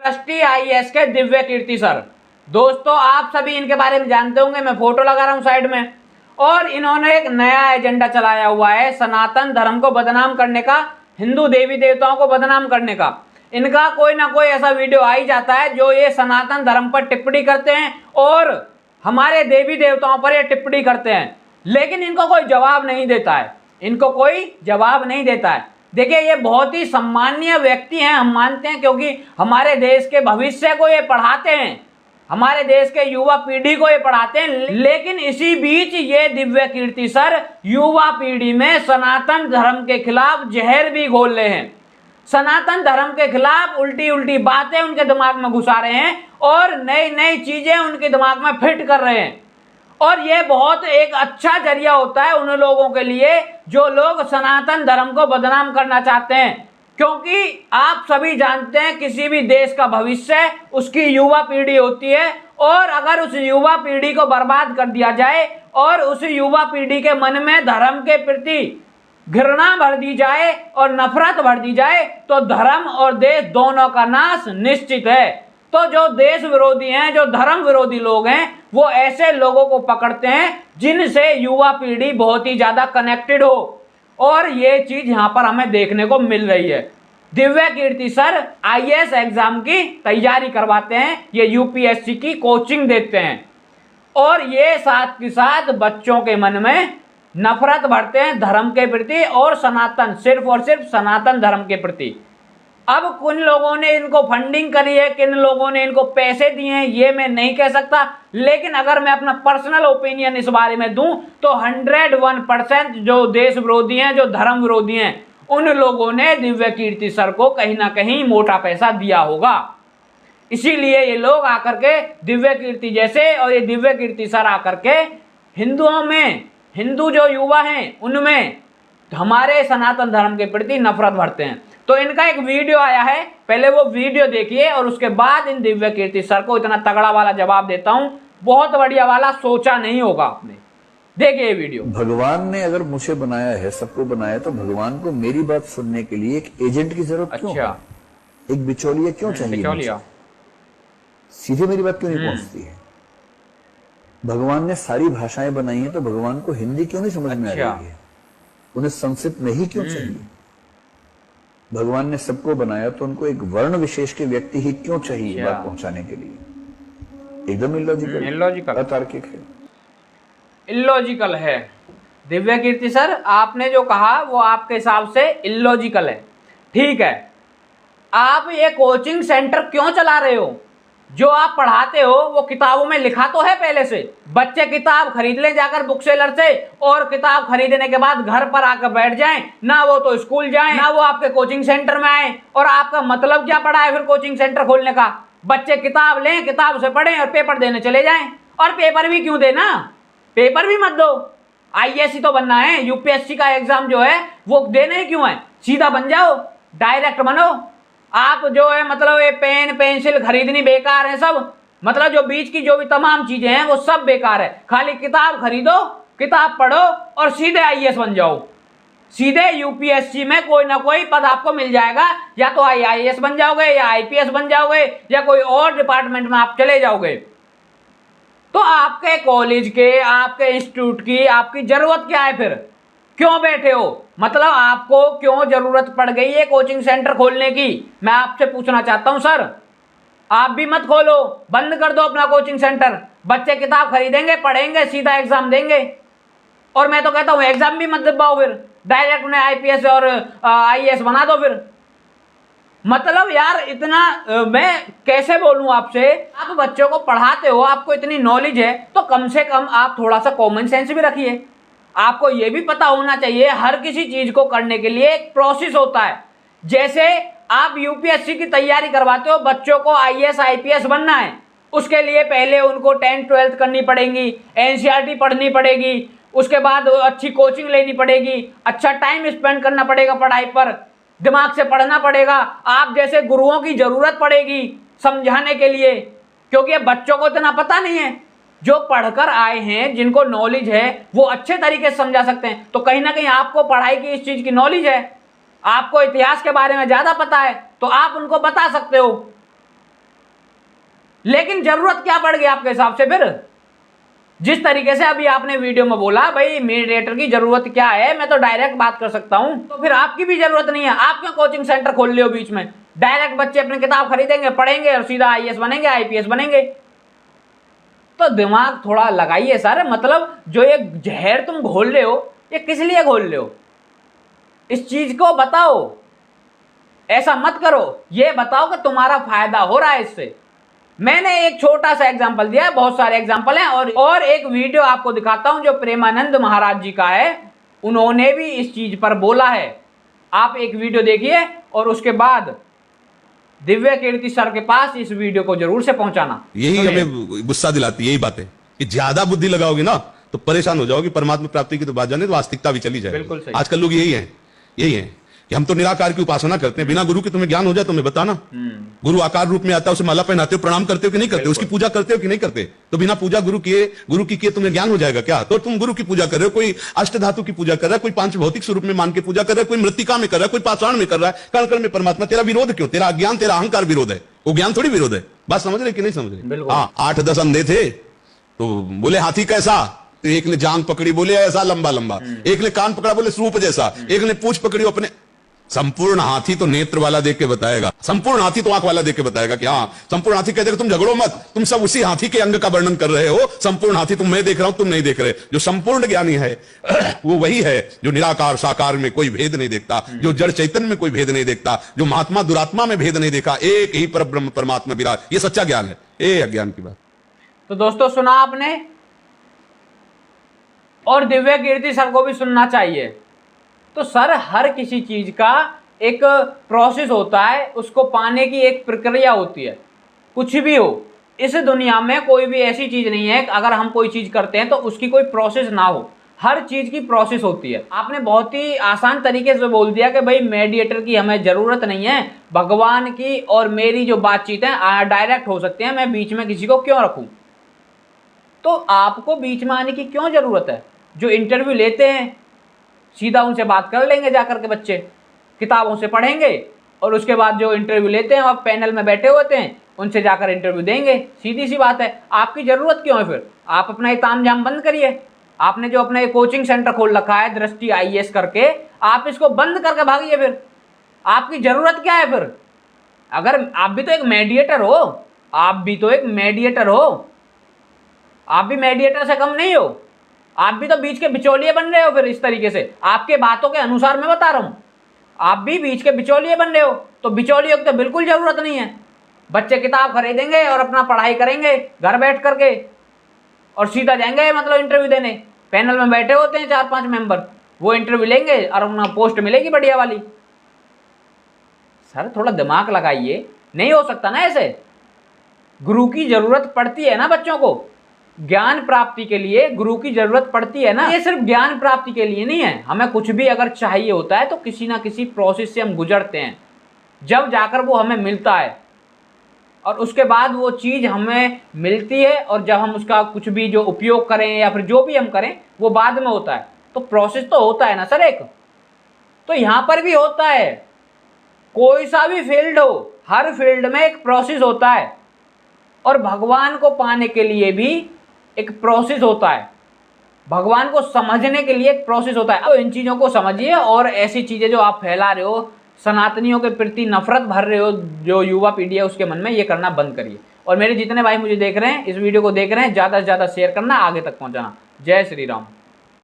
Trustee IAS के दिव्य कीर्ति sir. दोस्तों आप सभी इनके बारे में जानते होंगे, मैं फोटो लगा रहा हूं साइड में। और इन्होंने एक नया एजेंडा चलाया हुआ है सनातन धर्म को बदनाम करने का, हिंदू देवी देवताओं को बदनाम करने का। इनका कोई ना कोई ऐसा वीडियो आ ही जाता है जो ये सनातन धर्म पर टिप्पणी करते हैं और हमारे देवी देवताओं पर ये टिप्पणी करते हैं, लेकिन इनको कोई जवाब नहीं देता है, इनको कोई जवाब नहीं देता है। देखिए ये बहुत ही सम्माननीय व्यक्ति हैं, हम मानते हैं, क्योंकि हमारे देश के भविष्य को ये पढ़ाते हैं, हमारे देश के युवा पीढ़ी को ये पढ़ाते हैं। लेकिन इसी बीच ये दिव्य कीर्ति सर युवा पीढ़ी में सनातन धर्म के खिलाफ जहर भी घोल रहे हैं, सनातन धर्म के खिलाफ उल्टी उल्टी बातें उनके दिमाग में घुसा रहे हैं और नई नई चीजें उनके दिमाग में फिट कर रहे हैं। और ये बहुत एक अच्छा जरिया होता है उन लोगों के लिए जो लोग सनातन धर्म को बदनाम करना चाहते हैं, क्योंकि आप सभी जानते हैं किसी भी देश का भविष्य उसकी युवा पीढ़ी होती है। और अगर उस युवा पीढ़ी को बर्बाद कर दिया जाए और उस युवा पीढ़ी के मन में धर्म के प्रति घृणा भर दी जाए और नफरत भर दी जाए तो धर्म और देश दोनों का नाश निश्चित है। तो जो देश विरोधी हैं, जो धर्म विरोधी लोग हैं, वो ऐसे लोगों को पकड़ते हैं जिनसे युवा पीढ़ी बहुत ही ज्यादा कनेक्टेड हो, और ये चीज यहां पर हमें देखने को मिल रही है। दिव्य कीर्ति सर आईएएस एग्जाम की तैयारी करवाते हैं, ये यूपीएससी की कोचिंग देते हैं, और ये साथ के साथ बच्चों के मन में नफरत भरते हैं धर्म के प्रति और सनातन, सिर्फ और सिर्फ सनातन धर्म के प्रति। अब किन लोगों ने इनको फंडिंग करी है, किन लोगों ने इनको पैसे दिए हैं, ये मैं नहीं कह सकता, लेकिन अगर मैं अपना पर्सनल ओपिनियन इस बारे में दूं तो 101% जो देश विरोधी हैं, जो धर्म विरोधी हैं, उन लोगों ने दिव्य कीर्ति सर को कहीं ना कहीं मोटा पैसा दिया होगा। इसीलिए ये लोग आकर के दिव्य कीर्ति जैसे, और ये दिव्य कीर्ति सर आकर के हिंदुओं में, हिंदू जो युवा हैं उनमें हमारे सनातन धर्म के प्रति नफरत भरते हैं। तो इनका एक वीडियो आया है, पहले वो वीडियो देखिए और उसके बाद इन दिव्य कीर्ति सर को इतना तगड़ा वाला जवाब देता हूं, बहुत बढ़िया वाला, सोचा नहीं होगा आपने। देखिए वीडियो। भगवान ने अगर मुझे बनाया है, सबको बनाया, तो भगवान को मेरी बात सुनने के लिए एक एजेंट की जरूरत क्यों है? एक बिचौलिया क्यों चाहिए? बिचौलिया सीधे मेरी बात क्यों नहीं पहुंचती है? भगवान ने सारी भाषाएं बनाई हैं, तो भगवान को हिंदी क्यों नहीं समझ में आ रही है? उन्हें संस्कृत नहीं क्यों चाहिए? भगवान ने सबको बनाया तो उनको एक वर्ण विशेष के व्यक्ति ही क्यों चाहिए बात पहुंचाने के लिए? एकदम इलॉजिकल, अतार्किक है, इलॉजिकल है। दिव्य कीर्ति सर आपने जो कहा वो आपके हिसाब से इलॉजिकल है, ठीक है। आप ये कोचिंग सेंटर क्यों चला रहे हो? जो आप पढ़ाते हो वो किताबों में लिखा तो है पहले से, बच्चे किताब खरीद लें जाकर बुक सेलर से और किताब खरीदने के बाद घर पर आकर बैठ जाएं, ना वो तो स्कूल जाएं ना वो आपके कोचिंग सेंटर में आए। और आपका मतलब क्या पड़ा है फिर कोचिंग सेंटर खोलने का? बच्चे किताब लें, किताब से पढ़ें और पेपर देने चले जाएं। और पेपर भी क्यों देना, पेपर भी मत दो, आईएएस ही तो बनना है, यूपीएससी का एग्जाम जो है वो देना ही क्यों है? सीधा बन जाओ, डायरेक्ट बनो। आप जो है मतलब ये पेन पेंसिल खरीदनी बेकार है सब, मतलब जो बीच की जो भी तमाम चीजें हैं वो सब बेकार है। खाली किताब खरीदो, किताब पढ़ो और सीधे आईएएस बन जाओ। सीधे यूपीएससी में कोई ना कोई पद आपको मिल जाएगा, या तो आईएएस बन जाओगे या आईपीएस बन जाओगे या कोई और डिपार्टमेंट में आप चले जाओगे। तो आपके कॉलेज के, आपके इंस्टीट्यूट की आपकी जरूरत क्या है फिर? क्यों बैठे हो? मतलब आपको क्यों जरूरत पड़ गई है कोचिंग सेंटर खोलने की? मैं आपसे पूछना चाहता हूं सर, आप भी मत खोलो, बंद कर दो अपना कोचिंग सेंटर। बच्चे किताब खरीदेंगे, पढ़ेंगे, सीधा एग्जाम देंगे। और मैं तो कहता हूं एग्जाम भी मत दबाओ, फिर डायरेक्ट उन्हें आईपीएस और आईएएस बना दो फिर। मतलब यार इतना मैं कैसे बोलूं आपसे, आप बच्चों को पढ़ाते हो, आपको इतनी नॉलेज है, तो कम से कम आप थोड़ा सा कॉमन सेंस भी रखिए। आपको यह भी पता होना चाहिए हर किसी चीज को करने के लिए एक प्रोसेस होता है। जैसे आप यूपीएससी की तैयारी करवाते हो, बच्चों को आईएएस आईपीएस बनना है, उसके लिए पहले उनको 10th 12th करनी पड़ेगी, एनसीईआरटी पढ़नी पड़ेगी, उसके बाद अच्छी कोचिंग लेनी पड़ेगी, अच्छा टाइम स्पेंड करना पड़ेगा पढ़ाई पर, दिमाग से पढ़ना पड़ेगा, आप जैसे गुरुओं की जरूरत पड़ेगी समझाने के लिए, क्योंकि बच्चों को इतना पता नहीं है। जो पढ़कर आए हैं, जिनको नॉलेज है, वो अच्छे तरीके से समझा सकते हैं। तो कहीं ना कहीं आपको पढ़ाई की इस चीज की नॉलेज है, आपको इतिहास के बारे में ज्यादा पता है, तो आप उनको बता सकते हो। लेकिन जरूरत क्या पड़ गई आपके हिसाब से फिर? जिस तरीके से अभी आपने वीडियो में बोला भाई मीडिएटर की जरूरत क्या है, मैं तो डायरेक्ट बात कर सकता हूं, तो फिर आपकी भी जरूरत नहीं है। आप क्यों कोचिंग सेंटर खोल रहे हो बीच में? डायरेक्ट बच्चे अपनी किताब खरीदेंगे, पढ़ेंगे और सीधा आईएएस बनेंगे, आईपीएस बनेंगे। तो दिमाग थोड़ा लगाइए सर। मतलब जो ये जहर तुम घोल रहे हो, ये किस लिए घोल रहे हो? इस चीज को बताओ, ऐसा मत करो। ये बताओ कि तुम्हारा फायदा हो रहा है इससे। मैंने एक छोटा सा एग्जांपल दिया है, बहुत सारे एग्जांपल हैं, और एक वीडियो आपको दिखाता हूं जो प्रेमानंद महाराज जी का है। उन्होंने भी इस चीज पर बोला है। आप एक वीडियो देखिए और उसके बाद दिव्य कीर्ति सर के पास इस वीडियो को जरूर से पहुंचाना। यही हमें गुस्सा दिलाती है, यही बातें कि ज्यादा बुद्धि लगाओगे ना तो परेशान हो जाओगे। परमात्मा प्राप्ति की तो बात जाने तो वास्तविकता भी चली जाए। बिल्कुल सही। आजकल लोग यही है कि हम तो निराकार की उपासना करते हैं, बिना गुरु के तुम्हें ज्ञान हो जाए तो हमें बताना। गुरु आकार रूप में आता है, उसे माला पहनाते हो, प्रणाम करते हो कि नहीं करते, उसकी पूजा करते हो कि नहीं करते? तो बिना पूजा गुरु की किए तुम्हें ज्ञान हो जाएगा क्या? तो तुम गुरु की पूजा कर रहे हो, कोई अष्ट धातु की पूजा कर रहा है, कोई पांच भौतिक स्वरूप में मान के पूजा कर रहा है, कोई मृतिका में कर रहा है, कोई पाषाण में कर रहा है, कण कण में परमात्मा। तेरा विरोध क्यों? तेरा अज्ञान, तेरा अहंकार विरोध है, वो ज्ञान थोड़ी विरोध है। बात समझ रहे कि नहीं समझ रहे? हाँ, 8-10 अंधे थे तो बोले हाथी कैसा, तो एक ने जांग पकड़ी बोले ऐसा लंबा लंबा, एक ने कान पकड़ा बोले सूप जैसा, एक ने पूंछ पकड़ी अपने। संपूर्ण हाथी तो नेत्र वाला देख के बताएगा, संपूर्ण हाथी तो आंख वाला देख के बताएगा कि हाँ संपूर्ण हाथी कह देगा तुम झगड़ो मत, तुम सब उसी हाथी के अंग का वर्णन कर रहे हो। संपूर्ण हाथी तुम मैं देख रहा हूं, तुम नहीं देख रहे। जो संपूर्ण ज्ञानी है वो वही है जो निराकार साकार में कोई भेद नहीं देखता, जो जड़ चैतन्य में कोई भेद नहीं देखता, जो महात्मा दुरात्मा में भेद नहीं देखा, एक ही परब्रह्म परमात्मा विराज। ये सच्चा ज्ञान है, ये अज्ञान की बात। तो दोस्तों सुना आपने, और दिव्य कीर्ति सर को भी सुनना चाहिए। तो सर हर किसी चीज का एक प्रोसेस होता है, उसको पाने की एक प्रक्रिया होती है। कुछ भी हो इस दुनिया में, कोई भी ऐसी चीज नहीं है अगर हम कोई चीज करते हैं तो उसकी कोई प्रोसेस ना हो। हर चीज की प्रोसेस होती है। आपने बहुत ही आसान तरीके से बोल दिया कि भाई मेडिएटर की हमें जरूरत नहीं है, भगवान की और मेरी जो बातचीत है डायरेक्ट हो सकते हैं, मैं बीच में किसी को क्यों रखूं? तो आपको बीच में आने की क्यों जरूरत है? जो इंटरव्यू लेते हैं सीधा उनसे बात कर लेंगे, जाकर के बच्चे किताबों से पढ़ेंगे और उसके बाद जो इंटरव्यू लेते हैं आप पैनल में बैठे होते हैं उनसे जाकर इंटरव्यू देंगे। सीधी सी बात है। आपकी ज़रूरत क्यों है फिर? आप अपना ये तामझाम बंद करिए। आपने जो अपना ये कोचिंग सेंटर खोल रखा है दृष्टि आईएएस करके, आप इसको बंद करके भागिए। फिर आपकी ज़रूरत क्या है फिर? अगर आप भी तो एक मेडिएटर हो, आप भी तो एक मेडिएटर हो, आप भी मेडिएटर से कम नहीं हो, आप भी तो बीच के बिचौलिए बन रहे हो। फिर इस तरीके से आपके बातों के अनुसार मैं बता रहा हूं, आप भी बीच के बिचौलिए बन रहे हो। तो बिचौलियों की तो बिल्कुल जरूरत नहीं है। बच्चे किताब खरीदेंगे और अपना पढ़ाई करेंगे घर बैठ करके और सीधा जाएंगे मतलब इंटरव्यू देने। पैनल में बैठे होते हैं 4-5 मेंबर, वो इंटरव्यू लेंगे और उन्हें पोस्ट मिलेगी बढ़िया वाली। सर थोड़ा दिमाग लगाइए, नहीं हो सकता ना ऐसे। गुरु की जरूरत पड़ती है ना बच्चों को, ज्ञान प्राप्ति के लिए गुरु की जरूरत पड़ती है ना। ये सिर्फ ज्ञान प्राप्ति के लिए नहीं है। हमें कुछ भी अगर चाहिए होता है तो किसी ना किसी प्रोसेस से हम गुजरते हैं, जब जाकर वो हमें मिलता है और उसके बाद वो चीज़ हमें मिलती है और जब हम उसका कुछ भी जो उपयोग करें या फिर जो भी हम करें वो बाद में होता है। तो प्रोसेस तो होता है ना सर एक। तो यहाँ पर भी होता है, कोई सा भी फील्ड हो, हर फील्ड में एक प्रोसेस होता है और भगवान को पाने के लिए भी एक प्रोसेस होता है, भगवान को समझने के लिए एक प्रोसेस होता है। तो इन चीज़ों को समझिए और ऐसी चीज़ें जो आप फैला रहे हो, सनातनियों के प्रति नफरत भर रहे हो, जो युवा पीढ़ी है उसके मन में, ये करना बंद करिए। और मेरे जितने भाई मुझे देख रहे हैं, इस वीडियो को देख रहे हैं, ज़्यादा से ज़्यादा शेयर करना, आगे तक पहुँचाना। जय श्री राम।